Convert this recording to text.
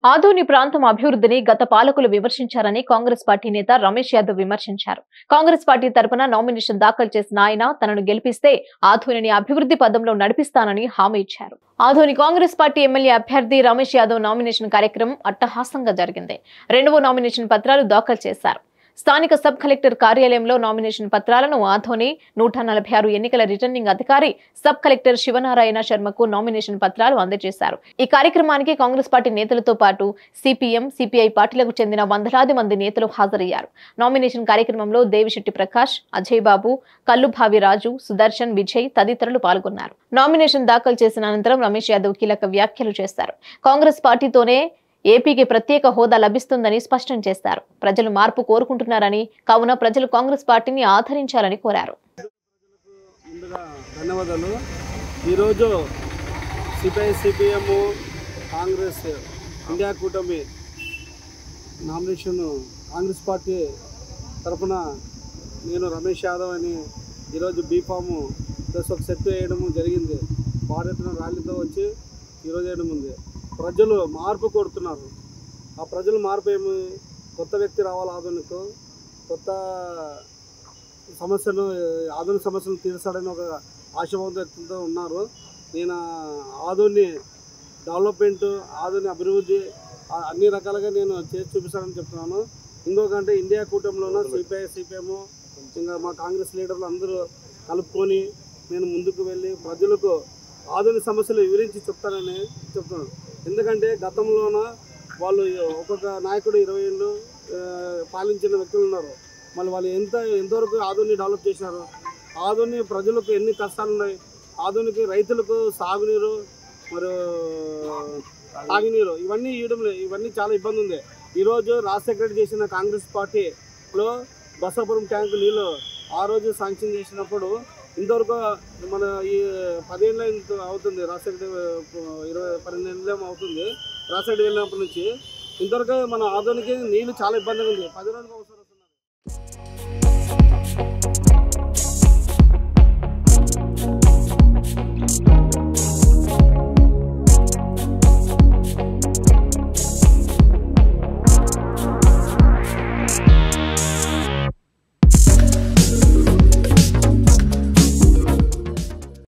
ఆదోని ప్రాంతం అభివృద్ధిని గత పాలకులు విమర్శించారని కాంగ్రెస్ పార్టీ నేత రమేష్ యాదవ్ విమర్శించారు. కాంగ్రెస్ పార్టీ తరపున నామినేషన్ దాఖలు చేసిన ఆయన తనను గెలిపిస్తే ఆదోనిని అభివృద్ధి పదంలో నడిపిస్తానని హామీ ఇచ్చారు. ఆదోని కాంగ్రెస్ పార్టీ ఎమ్మెల్యే అభ్యర్థి రమేష్ యాదవ్ నామినేషన్ కార్యక్రమం అట్టహాసంగా జరిగింది. రెండవ నామినేషన్ పత్రాలు దాఖలు చేశారు. స్థానిక సబ్ కలెక్టర్ కార్యాలయంలో నామినేషన్ పత్రాలను ఆదోని 146 ఎన్నికల రిటర్నింగ్ అధికారి సబ్ కలెక్టర్ శివనారాయణ శర్మకు నామినేషన్ పత్రాలు అందజేశారు. ఈ కార్యక్రమానికి కాంగ్రెస్ పార్టీ నేతలతో పాటు సిపిఎం, సిపిఐ పార్టీలకు చెందిన వందలాది మంది నేతలు హాజరయ్యారు. నామినేషన్ కార్యక్రమంలో దేవిశెట్టి ప్రకాష్, అజయ్ బాబు, కల్లుభావి రాజు, సుదర్శన్, విజయ్ తదితరులు పాల్గొన్నారు. నామినేషన్ దాఖలు చేసిన అనంతరం రమేష్ యాదవ్ కీలక వ్యాఖ్యలు చేశారు. కాంగ్రెస్ పార్టీతోనే ఏపీకి ప్రత్యేక హోదా లభిస్తుందని స్పష్టం చేశారు. ప్రజలు మార్పు కోరుకుంటున్నారని, కావున ప్రజలు కాంగ్రెస్ పార్టీని ఆదరించాలని కోరారు. ధన్యవాదాలు. ఈరోజు సిపిఐ, సిపిఎం, కాంగ్రెస్ ఇండియా కూటమి నామినేషన్ కాంగ్రెస్ పార్టీ తరఫున నేను రమేష్ యాదవ్ అని ఈరోజు బీఫామ్ ప్లస్ ఒక సెట్ వేయడం జరిగింది. భారత్ ర్యాలీతో వచ్చి ఈరోజు వేయడం ఉంది. ప్రజలు మార్పు కోరుతున్నారు. ఆ ప్రజలు మార్పు ఏమి, కొత్త వ్యక్తి రావాలి, ఆధునికు కొత్త సమస్యలు, ఆధునిక సమస్యలు తీర్చాలని ఒక ఆశాభావంతో ఉన్నారు. నేను ఆధుని డెవలప్మెంట్, ఆధుని అభివృద్ధి అన్ని రకాలుగా నేను చేసి చూపిస్తానని చెప్తున్నాను. ఇంకొకంటే ఇండియా కూటమిలోనూ సిపిఐ, సిపిఎం ఇంకా మా కాంగ్రెస్ లీడర్లు అందరూ కలుపుకొని నేను ముందుకు వెళ్ళి ప్రజలకు ఆధునిక సమస్యలు వివరించి చెప్తానని చెప్తున్నాను. ఎందుకంటే గతంలోన వాళ్ళు ఒక్కొక్క నాయకుడు 20 ఏళ్ళు పాలించిన వ్యక్తులు ఉన్నారు. మళ్ళీ వాళ్ళు ఎంతవరకు ఆధుని డెవలప్ చేశారు, ఆధుని ప్రజలకు ఎన్ని కష్టాలు ఉన్నాయి, ఆధునిక రైతులకు సాగునీరు మరియు తాగునీరు ఇవన్నీ చాలా ఇబ్బంది ఉంది. ఈరోజు రాజశేఖర చేసిన కాంగ్రెస్ పార్టీలో బసాపురం ట్యాంకు నీళ్ళు ఆ రోజు శాంక్షన్ చేసినప్పుడు ఇంతవరకు మన ఈ 10 ఏళ్ళ అవుతుంది, రాజశేఖర 12 ఏళ్ళ అవుతుంది రాజశేఖర వెళ్ళినప్పటి నుంచి ఇంతవరకు మన ఆధునిక నీళ్ళు చాలా ఇబ్బందిగా ఉంది. 10 రోజులకు అవసరం వస్తున్నారు.